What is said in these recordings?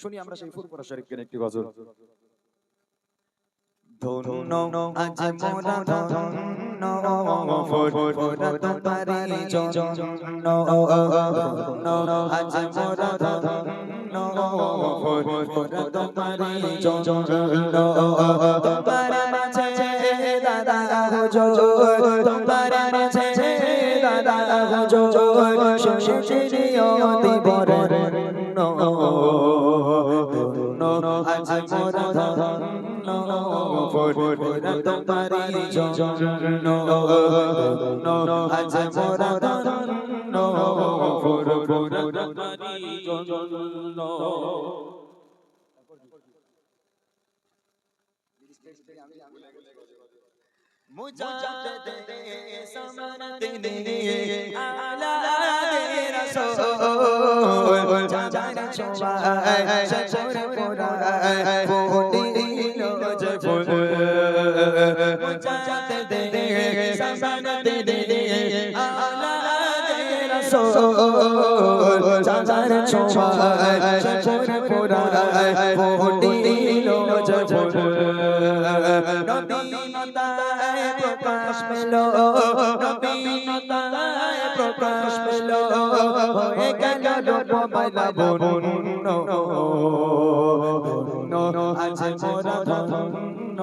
শুনি আমরা সেই ফুরফুরা শরীফকে একটি গজল। ধন্য আজ মোরা ধন্য ফুরফুরা তোমারি জন্য, ধন্য আজ মোরা ধন্য ফুরফুরা তোমারি জন্য। তোমার মাঝে দাদা হুজুর, তোমার মাঝে দাদা হুজুর শশীরিও দিবরণ্য, ধন্য আজ মোরা ধন্য ফুরফুরা তোমারি জন্য, ধন্য আজ মোরা ধন্য ফুরফুরা তোমারি জন্য। मुजाहिद समरते आला रसूल जान छोबाय शजर पुराय फूटिलो जफुल। मुजाहिद समरते आला रसूल जान छोबाय शजर पुराय फूटिलो जफुल। নবীনতায় প্রকাশ পেলো, নবীনতায় প্রকাশ পেলো, হয়ে গেল রূপবালা বরুণ্য, ধন্য আজ মোরা ধন্য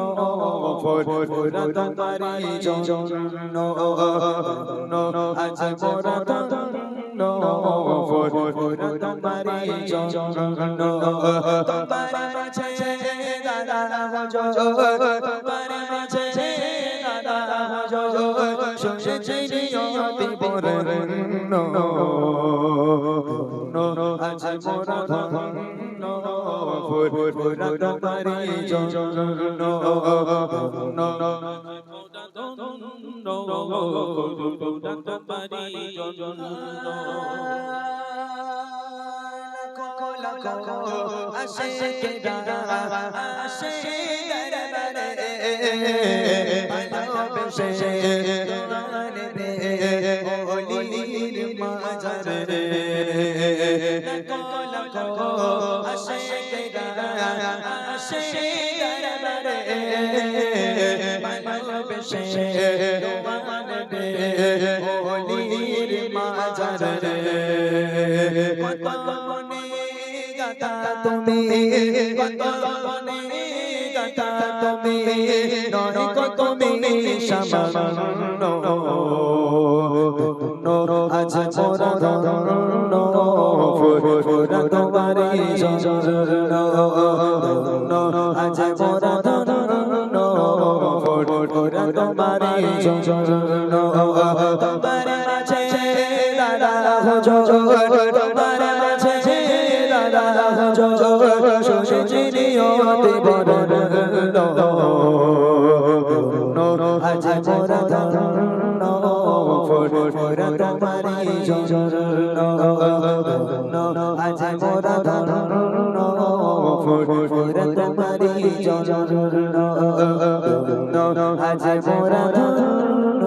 ফুরফুরা তোমারি জন্য, ধন্য আজ মোরা ধন্য ফুরফুরা তোমারি জন্য। তোমার মাঝে দাদা হুজুর, তোমার মাঝে দাদা হুজুর শশীরিও দিবরণ্য, ধন্য আজ মোরা ধন্য ফুরফুরা তোমারি জন্য, ধন্য ফুরফুরা তোমারি জন্য। আশিকেরা আসে দরবারে ভালোবেসে তোমারে ওলির মাঝারে, লাখো আশিকেরা আসে দরবারে ভালোবেসে তোমারে ওলির মাঝারে। কত মনে গাতা তুমি, কত মনে গাতা তুমি, নয় কত তুমি সামান্য, ধন্য আজ মোরা ধন্য ফুরফুরা তোমারি জন্য, ধন্য আজ মোরা ধন্য ফুরফুরা তোমারি জন্য। তোমার মাঝে দাদা হুজুর, তোমার মাঝে দাদা হুজুর শশীরিও দিবরণ্য, ধন্য আজ মোরা ধন্য ফুরফুরা তোমারি জন্য, ধন্য আজ মোরা ধন্য ফুরফুরা তোমারি জন্য, ধন্য আজ মোরা ধন্য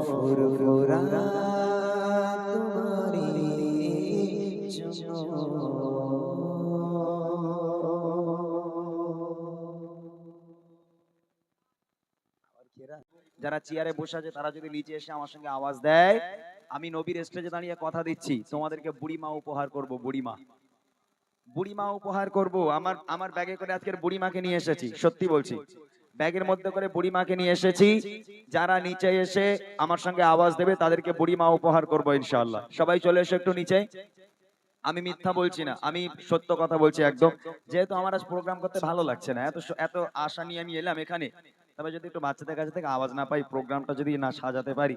ফুরফুরা তোমারি জন্য। যারা চেয়ারে বসে আছে তারা যদি নিচে এসে আমার সঙ্গে আওয়াজ দেয়, আমি নবীর স্টেজে দাঁড়িয়ে কথা দিচ্ছি তোমাদেরকে বুড়িমা উপহার করব। বুড়িমা, বুড়িমা উপহার করব। আমার ব্যাগে করে আজকের বুড়িমাকে নিয়ে এসেছি, সত্যি বলছি, ব্যাগের মধ্যে করে বুড়িমাকে নিয়ে এসেছি। যারা নিচে এসে আমার সঙ্গে আওয়াজ দেবে তাদেরকে বুড়িমা উপহার করব ইনশাআল্লাহ। সবাই চলে এসো একটু নিচে। আমি মিথ্যা বলছি না, আমি সত্য কথা বলছি একদম। যেহেতু আমার আজ প্রোগ্রাম করতে ভালো লাগছে না, এত আশা নিয়ে আমি এলাম এখানে, তবে যদি একটু বাচ্চাদের কাছে থেকে আওয়াজ না পাই, প্রোগ্রামটা যদি না সাজাতে পারি,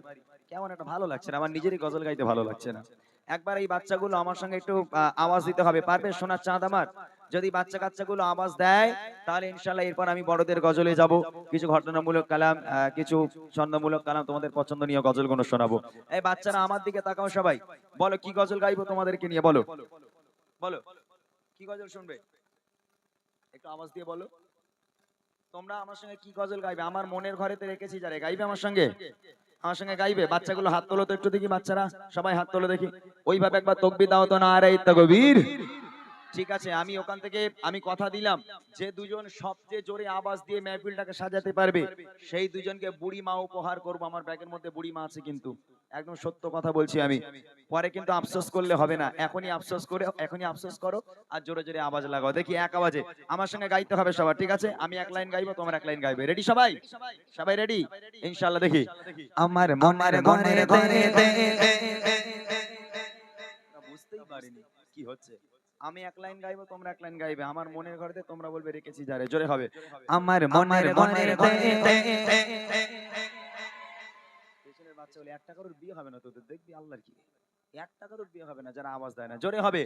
কেমন একটা ভালো লাগছে না, আমার নিজেরই গজল গাইতে ভালো লাগছে না। একবার এই বাচ্চাগুলো আমার সঙ্গে একটু আওয়াজ দিতে হবে, পারবে সোনার চাঁদ আমার? যদি বাচ্চা কাচ্চাগুলো আওয়াজ দেয় তাহলে ইনশাআল্লাহ এরপর আমি বড়দের গজলে যাব। কিছু ঘটনামূলক কালাম, কিছু ছন্দমূলক কালাম, তোমাদের পছন্দনীয় গজলগুলো শোনাবো। এই বাচ্চারা আমার দিকে তাকাও সবাই, বলো কি গজল গাইবো তোমাদেরকে নিয়ে, বলো বলো কি গজল শুনবে, একটু আওয়াজ দিয়ে বলো। তোমরা আমার সঙ্গে কি গজল গাইবে? আমার মনের ঘরেতে রেখেছি যারে, গাইবে আমার সঙ্গে? আমার সঙ্গে গাইবে? বাচ্চাগুলো হাত তোলো তো একটু দেখি, বাচ্চারা সবাই হাত তোলো দেখি। ওইভাবে একবার তাকবীর দাও তো, নারে তাকবীর। ঠিক আছে, আমি ওখান থেকে আমি কথা দিলাম, যে দুজন সবচেয়ে জোরে আওয়াজ দিয়ে মেহফিলটাকে সাজাতে পারবে সেই দুজনকে বুড়ি মা উপহার করব। আমার ব্যাগের মধ্যে বুড়ি মা আছে কিন্তু, একদম সত্য কথা বলছি আমি। পরে কিন্তু আফসোস করলে হবে না, এখনই আফসোস করে, এখনই আফসোস করো আর জোরে জোরে আওয়াজ লাগাও। দেখি এক আওয়াজে আমার সঙ্গে গাইতে হবে সবার, ঠিক আছে? আমি এক লাইন গাইবো, তোমার এক লাইন গাইবে। রেডি সবাই? সবাই রেডি ইনশাআল্লাহ? দেখি আমার মনের ঘরে ঘরে বুঝতেই পারিনি কি হচ্ছে। আমি এক লাইন গাইবো, তোমরা এক লাইন গাইবে। আমার মনের ঘরেতে তোমরা বলবে রেখেছি যারে, জোরে হবে। আমার মনের ঘরে পেছনের বাচ্চা বলে একটা কারোর বিয়ে হবে না তোদের, দেখবি আল্লাহর কি একটা কারোর বিয়ে হবে না যারা আওয়াজ দেয় না। জোরে হবে।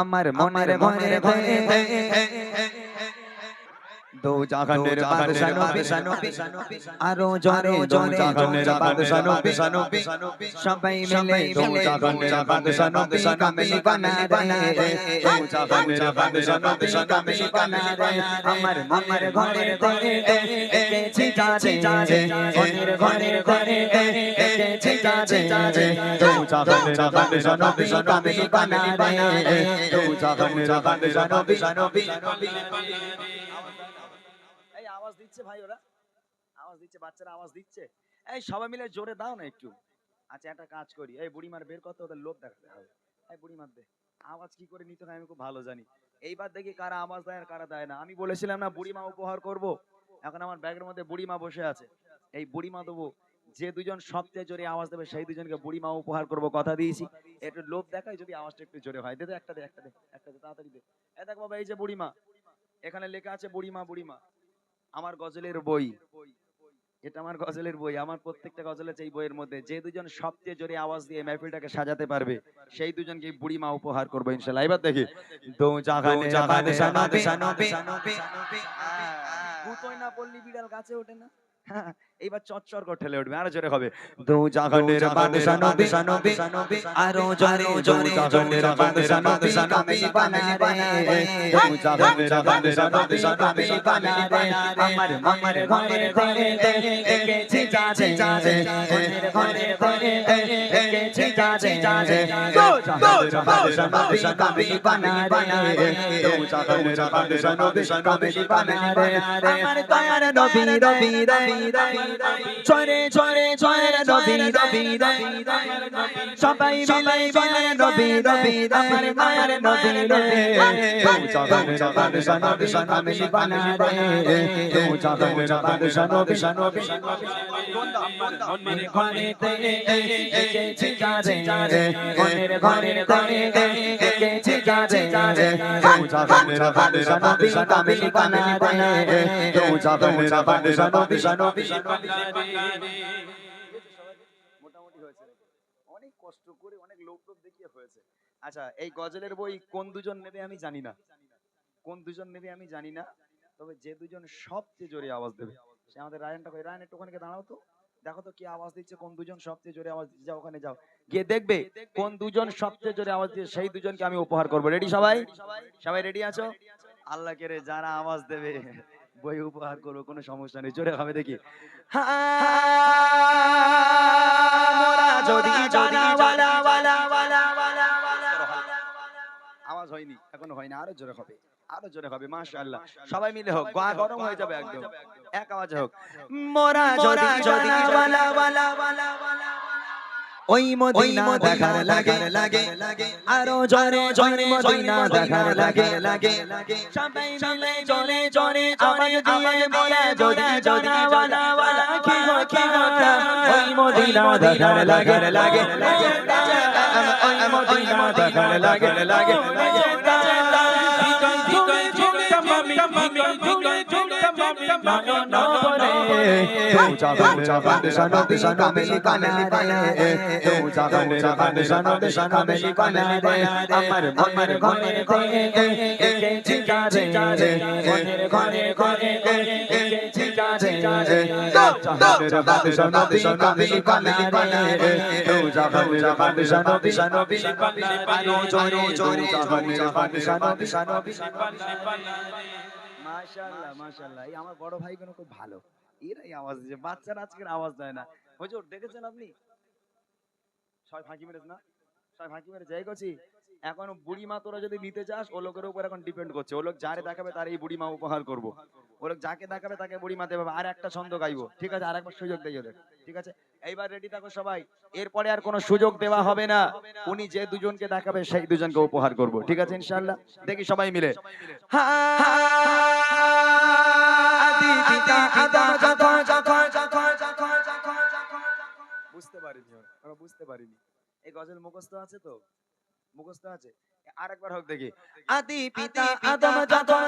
আমার মনের ঘরে দো জাহানের বাদশা নবী, আরো জোরে জোরে জাহানের বাদশা নবী, সবাই মিলে দো জাহানের বাদশা নবী কামিল বানা রে, দো জাহানের বাদশা নবী কামিল বানা রে। আমার মনের ঘরে ঘরে এসেছি যারে, মনের ঘরে ঘরে এসেছি যারে, দো জাহানের বাদশা নবী কামিল বানা রে, দো জাহানের বাদশা নবী। আওয়াজ দিচ্ছে ভাই, ওরা আওয়াজ দিচ্ছে, বাচ্চারা আওয়াজ দিচ্ছে। এই সবাই মিলে জোরে দাও না একটু। আচ্ছা একটা কাজ করি, এই বুড়িমার বের কত, ওদের লোক দেখাতে হবে। এই বুড়িমার দে, আওয়াজ কি করে নিতে হয় আমি খুব ভালো জানি। এইবার দেখি কারা আওয়াজ দেয় আর কারা দেয় না। আমি বলেছিলাম না বুড়িমা উপহার করব, এখন আমার ব্যাগের মধ্যে বুড়িমা বসে আছে। এই বুড়িমা দেবো, যে দুজন সবচেয়ে জোরে আওয়াজ দেবে সেই দুজনকে বুড়িমা উপহার করব, কথা দিয়েছি। একটু লোভ দেখাই যদি আওয়াজটা একটু জোরে হয়। দে দে একটা, দে একটা, দে একটা, দে তাড়াতাড়ি দে। এই দেখ বাবা, এই যে বুড়িমা, এখানে লেখা আছে বুড়িমা বুড়িমা। আমার গজলের বই, এটা আমার গজলের বই। আমার প্রত্যেকটা গজল আছে এই বইয়ের মধ্যে। যে দুজন সবচেয়ে জোরে আওয়াজ দিয়ে মেহফিলটাকে সাজাতে পারবে সেই দুজনকে বুড়িমা উপহার করবো ইনশাআল্লাহ। এবার দেখি দো জাহানের বাদশা নবী, গুতোয় না পড়লি বিড়াল গাছে ওঠে না। হ্যাঁ, এইবার চচ্চর করে ঠেলে উঠবে, আরো জোরে হবে। দো জাহানের বাদশা নবী, আরো জোরে জোরে জাহানের বাদশা নবী কামিল বানা রে, দো জাহানের বাদশা নবী কামিল বানা রে। আমার মনের ঘরে ঘরে এসেছি যারে, মনের ঘরে ঘরে এসেছি যারে, দো জাহানের বাদশা নবী কামিল বানা রে, দো জাহানের বাদশা নবী কামিল বানা রে। আমার দয়ার নবী নবী চরে চরে চরে নবী নবী, সবাই মিলে বলে নবী নবী, আমার মায়ের নবী রে, দো জাহানের বাদশা নবী কামিল বানা রে, দো জাহানের বাদশা নবী। মনের ঘরে এসেছি যারে, মনের ঘরে এসেছি যারে, দো জাহানের বাদশা নবী কামিল বানা রে, দো জাহানের বাদশা নবী। মোটামুটি হয়েছে, অনেক কষ্ট করে অনেক লোক দেখিয়ে হয়েছে। আচ্ছা, এই গজলের বই কোন দুজন নেবে আমি জানি না, কোন দুজন নেবে আমি জানি না, তবে যে দুজন সবচেয়ে জোরে আওয়াজ দেবে সে আমাদের রায়নটা কই। রায়ন একটু ওখানে দাঁড়াও তো, দেখো তো কি আওয়াজ দিচ্ছে, কোন দুজন সবচেয়ে জোরে আওয়াজ দিচ্ছে। যাও ওখানে যাও, গিয়ে দেখবে কোন দুজন সবচেয়ে জোরে আওয়াজ দিচ্ছে সেই দুজনকে আমি উপহার করব। রেডি সবাই? সবাই রেডি আছো? আল্লাহকে রে, যারা আওয়াজ দেবে বই উপহার করবো, কোনো সমস্যা নেই। জোরে হবে দেখি। আওয়াজ হয়নি, এখনো হয়নি, আরো জোরে হবে, আরো জোরে হবে। মাশাআল্লাহ, সবাই মিলে হোক, গা গরম হয়ে যাবে একদম, এক আওয়াজে হোক। মোরা যদি ওয়ালা ওয়ালা ওই মদিনা দেখার লাগে, আরো জোরে জোরে মদিনা দেখার লাগে, সবাই মিলে জোরে জোরে আওয়াজ দিয়ে মোরা যদি ওয়ালা ওয়ালা কি কথা, ওই মদিনা দেখার লাগে, ওই মদিনা দেখার লাগে। আমার মনের ঘরে ঘরে এসেছি যারে, মনের ঘরে ঘরে এসেছি যারে, জাহানের বাদশা নবী কামিল বানা রে, জাহানের বাদশা নবী, আরো জোরে জোরে জাহানের বাদশা নবী। মাশাআল্লাহ মাশাআল্লাহ, এই আমার বড় ভাইগুলো খুব ভালো, এরাই আওয়াজ দিচ্ছে। বাচ্চারা আজকের আওয়াজ দেয় না, হুজুর দেখেছেন আপনি সবাই ফাঁকি মেরেছে না, সবাই ফাঁকি মেরে যাই করছি। এখন বুড়িমা তোরা যদি নিতে চাস ও লোকের উপর এখন ডিপেন্ড করছে, ও লোক যারে দেখাবে তার এই বুড়িমা উপহার করবো, ও লোক যাকে দেখাবে তাকে বুড়িমা দেবে। আর একটা ছন্দ গাইবো, ঠিক আছে, আর একবার সুযোগ দেই ওদের, ঠিক আছে। এইবার রেডি থাকো সবাই, এরপরে আর কোনো সুযোগ দেওয়া হবে না, উনি যে দুজনকে দেখাবে সেই দুজনকে উপহার করব, ঠিক আছে ইনশাআল্লাহ। দেখি সবাই মিলে বুঝতে পারিনি, ওরা বুঝতে পারিনি। এই গজল মুখস্থ আছে তো, মুখস্থ আছে, আরেকবার হোক দেখি। আদি পিতা আদম যখন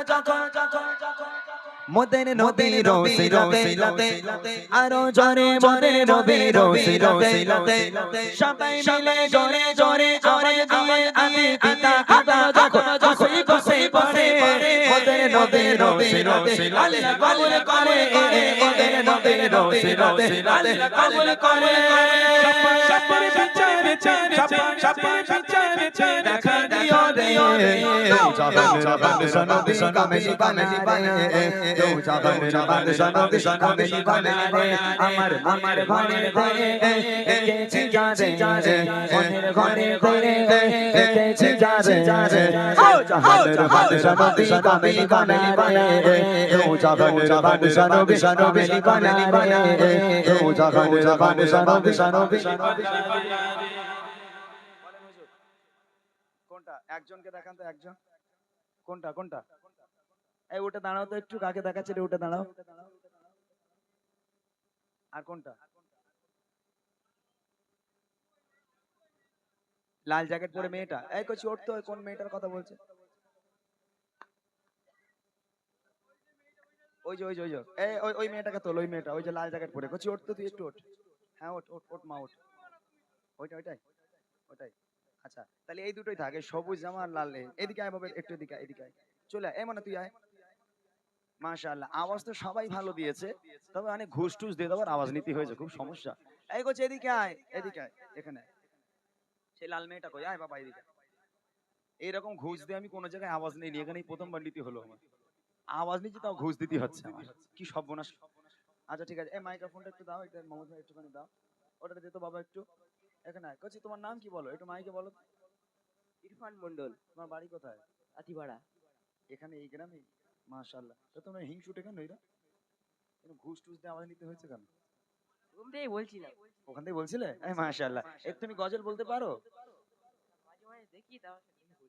মোদের নবীর রসিলাতে আরো জোরে মোদের নবীর রসিলাতে সবাই মিলে জোরে জোরে আওয়াজ দিয়ে আদি পিতা আদম যখন খুশি খুশি পড়ে মোদের নবীর রসিলাতে আল্লাহ কবুল করে মোদের নবীর রসিলাতে আল্লাহ কবুল করে। সবার বিচারে সবার বিচারে দেখা দিও রে জাহান সনবী কামেলি কামেলি বানা রে জাহান সনবী কামেলি বানা রে আমার আমার ঘরে ঘরে এসেছি যারে মনের ঘরে ঘরে এসেছি যারে জাহান সনবী কামেলি কামেলি বানা রে জাহান সনবী কামেলি বানা রে জাহান সনবী কামেলি বানা রে। কোনটা একজনকে দেখান তো, একজন কোনটা কোনটা, এই ওটা দাঁড়াও তো একটু, কাকে দেখাচ্ছে রে, ওটা দাঁড়াও। আর কোনটা, লাল জ্যাকেট পরে মেয়েটা, এই কচি ওর তো কোন মেয়েটার কথা বলছে, ওই যে ওই যে ওই যে এই ওই মেয়েটাকে তোল, ওই মেয়েটা ওই যে লাল জ্যাকেট পরে, কচি ওঠ তো, তুই একটু ওঠ, হ্যাঁ ওঠ ওঠ ওঠ মা ওঠ, ওইটা ওইটাই ওটাই। আচ্ছা তাহলে এই দুটোই থাকে, সবুজ জামা আর লাল। এদিকে আয় বাবা, একটু এদিকে এদিকে আয়, চলে আয়, মানে তুই আয়। মাশাআল্লাহ, আওয়াজ তো সবাই ভালো দিয়েছে, তবে অনেক ঘুষ টুস দিয়ে দেওয়ার আওয়াজ নীতি হয়েছে, খুব সমস্যা। এই করছে এদিকে আয়, এদিকে আয়, এখানে সেই লাল মেয়েটা কই, আয় বাবা এদিকে। এইরকম ঘুষ দিয়ে আমি কোনো জায়গায় আওয়াজ নেই, এখানেই প্রথমবার নীতি হলো আমার, আওয়াজ নিচ্ছি তাও ঘুষ দিতে হচ্ছে আমার, কি সর্বনাশ। আচ্ছা ঠিক আছে, এই মাইক্রোফোনটা একটু দাও, এটা মোহাম্মদ ভাই একটুখানি দাও, ওটা দে তো বাবা একটু। এখানে আয়, করছি তোমার নাম কি বলো, একটু মাইকে বলো। ইরফান মন্ডল, তোমার বাড়ি কোথায়? আতিপাড়া। এখানে এই গ্রামে? মাশাআল্লাহ, তো তোমরা হিংসুটে কেন এরা, ঘুষ টুস দিয়ে আওয়াজ নিতে হয়েছে কেন? ওখান থেকেই বলছিলাম। ওখান থেকে বলছিলে? এই মাশাআল্লাহ, এক তুমি গজল বলতে পারো? মাঝে মাঝে দেখি, তারপর বলি,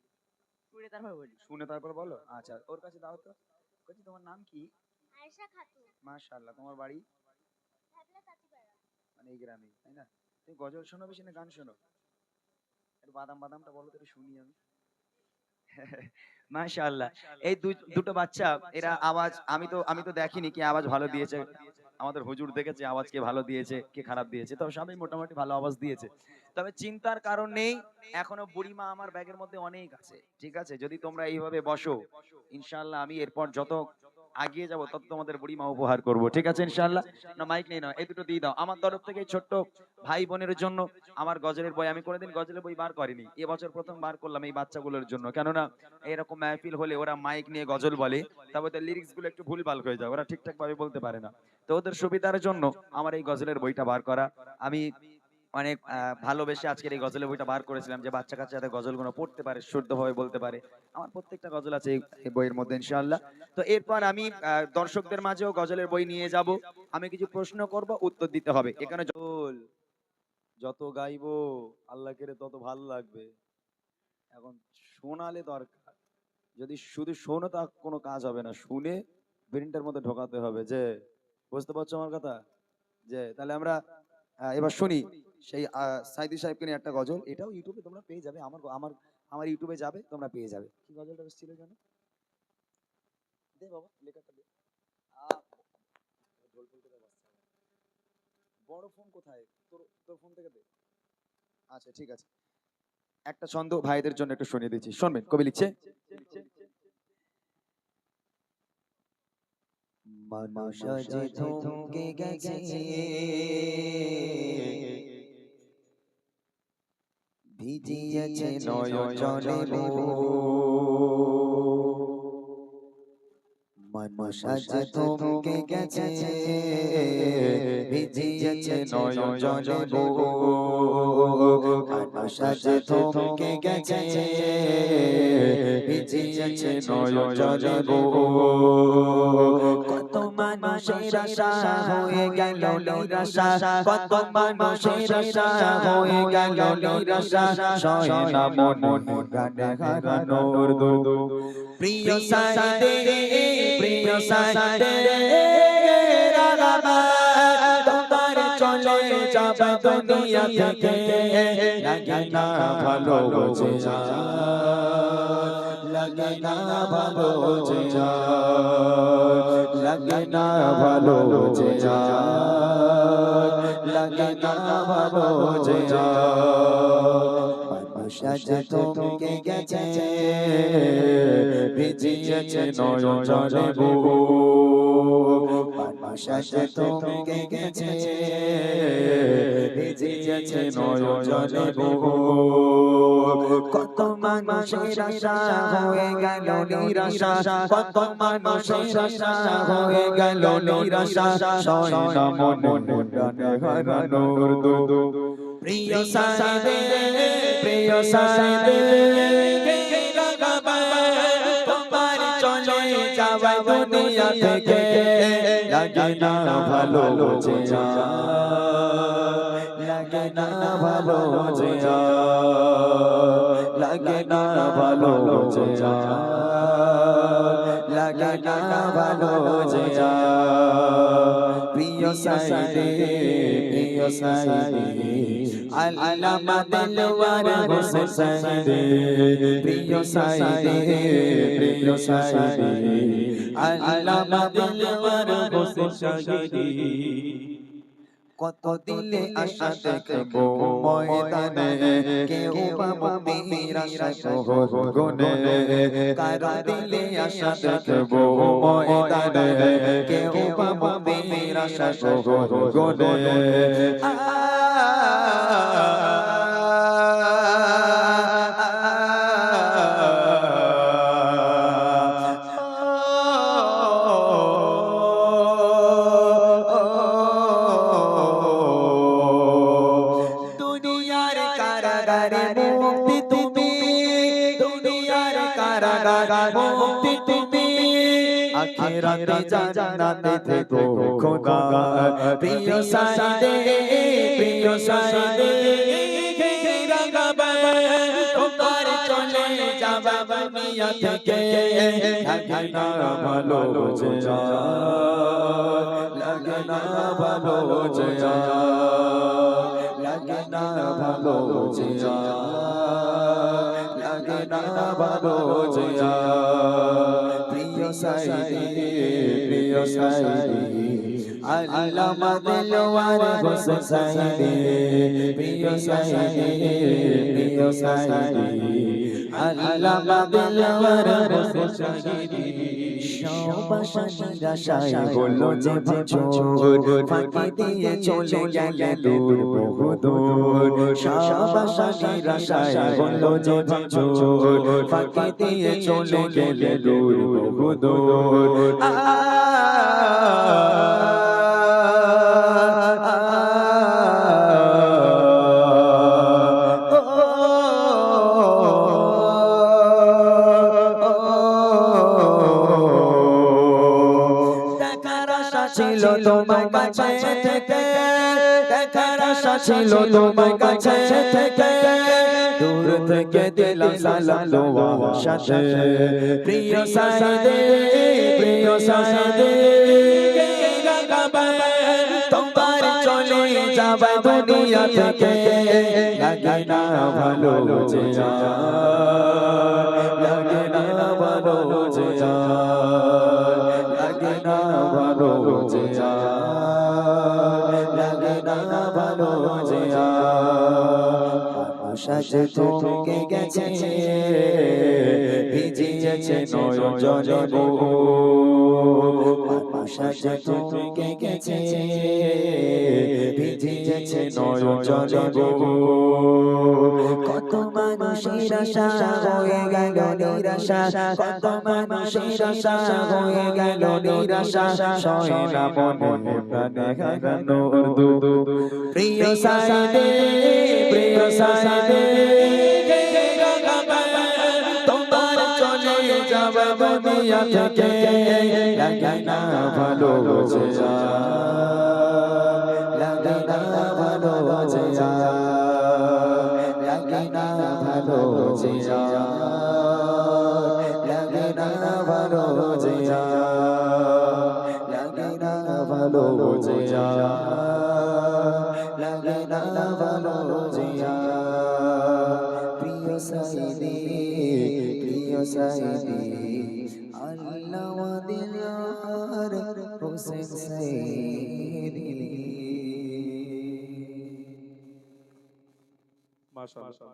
শুনে তারপর বলি। শুনে তারপর বলো, আচ্ছা ওর কাছে দাও তো। বলছি তোমার নাম কি? আয়েশা খাতুন। মাশাআল্লাহ, তোমার বাড়ি? ঢাকলা তাঁতিপাড়া। মানে এই গ্রামে, তাই না? তুমি গজল শোনো বেশি না গান শোনো? একটু বাদাম বাদামটা বলো তো, একটু শুনি আমি। মাশাআল্লাহ, এই দুটো বাচ্চা, এরা আওয়াজ, আমি তো দেখিনি কে আওয়াজ ভালো দিয়েছে, আমাদের হুজুর দেখেছে আওয়াজ কে ভালো দিয়েছে কে খারাপ দিয়েছে, তবে সবাই মোটামুটি ভালো আওয়াজ দিয়েছে। তবে চিন্তার কারণ নেই, এখনো বুড়িমা আমার ব্যাগের মধ্যে অনেক আছে, ঠিক আছে, যদি তোমরা এইভাবে বসো ইনশাআল্লাহ আমি এরপর যত আগিয়ে যাবো তত তোমাদের বুড়িমা উপহার করব, ঠিক আছে ইনশাআল্লাহ। না মাইক নেই, না এই দুটো দিয়ে দাও আমার তরফ থেকে, ছোট্ট ভাই বোনের জন্য আমার গজলের বই, আমি কোনোদিন গজলের বই বার করিনি, এবছর প্রথম বার করলাম এই বাচ্চাগুলোর জন্য, কেননা এরকম মাহফিল হলে ওরা মাইক নিয়ে গজল বলে, তারপর লিরিক্স গুলো একটু ভুলভাল হয়ে যায়, ওরা ঠিকঠাক ভাবে বলতে পারে না, তো ওদের সুবিধার জন্য আমার এই গজলের বইটা বার করা। আমি অনেক ভালোবেসে আজকের এই গজলের বইটা বার করেছিলাম, যে বাচ্চা কাচ্চা যাতে গজলগুলো পড়তে পারে, শুদ্ধভাবে বলতে পারে। আমার প্রত্যেকটা গজল আছে এই বইয়ের মধ্যে ইনশাআল্লাহ। তো এরপর আমি দর্শকদের মাঝেও গজলের বই নিয়ে যাব, আমি কিছু প্রশ্ন করব, উত্তর দিতে হবে। এখানে যত গাইবো আল্লাহকে তত ভালো লাগবে, এখন শোনালে দরকার, যদি শুধু শোনো তা কোনো কাজ হবে না, শুনে ব্রেনটার মধ্যে ঢোকাতে হবে, যে বুঝতে পারছো আমার কথা, যে তাহলে আমরা এবার শুনি সেই সাইদি সাহেবকে নিয়ে একটা গজল, এটাও ইউটিউবে তোমরা পেয়ে যাবে, আমার আমার আমার ইউটিউবে যাবে, তোমরা পেয়ে যাবে। কি গজলটা বেশ ছিল জানো, দে বাবা লেখাটা দে। ঢোল ফোল কোথায় বাজছে? বড় ফোন কোথায় তোর, তোর ফোন থেকে দে। আচ্ছা ঠিক আছে, একটা ছন্দ ভাইদের জন্য একটু শুনিয়ে দিচ্ছি, শুনবেন, কবি লিখছে। মানুষ যে থমকে গেছে, ভিজিয়েছে নয়ন জলে, মানুষ আজ থমকে গেছে ভিজিয়েছে নয়ন জলে গো মানুষ আজ থমকে গেছে ভিজিয়েছে নয়ন জলে গো কত মানুষের আশা হয়ে গেল নিরাশা কত মানুষের আশা হয়ে গেল নিরাশা সয় না মন গানে হারানোর দুঃখ প্রিয় সাইদে প্রিয় সাইদে রাগামা তোমার চলে যাবে দুনিয়া থেকে লাগে না ভালো বোঝে যা লাগে না ভালো বোঝে যা লাগে না ভালো বোঝে যা লাগে না ভালো বোঝে যা সাজ থমকে গেছে ভিজিয়েছে নয়ন জলে গো সাজ থমকে গেছে ভিজিয়েছে নয়ন জলে গো কত মানুষের আশা হয়ে গেল নিরাশা কত মানুষের আশা হয়ে গেল নিরাশা সয় না মন গানে হারানোর দুঃখ প্রিয় সাইদে প্রিয় সাইদে তোমার চলে যাওয়া দুনিয়া থেকে লাগে না ভালো বোঝে যা লাগে না ভালো বোঝে যা লাগে না ভালো বোঝে যা লাগে না ভালো বোঝে যা প্রিয় সাইদে প্রিয় সাইদে আল্লামা দিলওয়ার হোসেন সাইদে প্রিয় সাইদে প্রিয় সাইদে আল্লামা দিলওয়ার হোসেন সাইদে কত দিলে আশা দেখবো ময়দানে কেউ বা মুক্তির আশা শহর গুনে কারো দিলে আশা দেখবো ময়দানে কেউ বা মুক্তির আশা শহর গুনে মুক্তি তুমি আখিরাতে জান্নাতে থেকো খোদা প্রিয় সাইদে প্রিয় সাইদে তোমার চলে যাবা দুনিয়া থেকে লাগে না ভালো বোঝে যা লাগে না ভালো বোঝে যা লাগে না ভালো বোঝে যা লাগে না ভালো বোঝে যা প্রিয় সাইদে প্রিয় সাইদে আল্লামা দিলওয়ার হোসেন সাইদে প্রিয় সাইদে প্রিয় সাইদে আল্লামা দিলওয়ার হোসেন সাইদে সবাসা নিরাশায় হলো যে ভাঁজর ফাঁকি দিয়ে চলে গেলে দূর বহু দূর সবাসা নিরাশায় হলো যে ভাঁজর ফাঁকি দিয়ে চলে গেলে দূর বহু দূর ছিল তোমার কাছে থেকে দেখার আশা ছিল তোমার কাছে থেকে দূর থেকে দিলাম সালাম তোমার সাথে প্রিয় সাইদে প্রিয় সাইদে তোমার চলে যাবা দুনিয়া থেকে লাগে না ভালো বোঝে যা লাগে না ভালো বোঝে যা লাগে না ভালো বোঝে যা লাগে না ভালো বোঝে যা সাজ থমকে গেছে ভিজিয়েছে নয়ন জলে গো সাজ থমকে গেছে ভিজিয়েছে নয়ন জলে গো কত মানুষ মানুষের আশা হয়ে গেল নিরাশা, কত মানুষের আশা হয়ে গেল নিরাশা, সয় না মনে প্রাণে হারানোর দুঃখ। প্রিয় সাইদে, প্রিয় সাইদে, তোমার চলে যাবে দুনিয়া থেকে, লাগে না ভালো বোঝা, লাগে না ভালো বোঝা, লাগে না ভালো বোঝা, লাগে না ভালো বোঝা, লাগে না ভালো বোঝা, লাগে না ভালো বোঝা। প্রিয় সাইদি, প্রিয় সাইদি, আল্লাহ দিলার হোসেন সাইদি। মাশাআল্লাহ।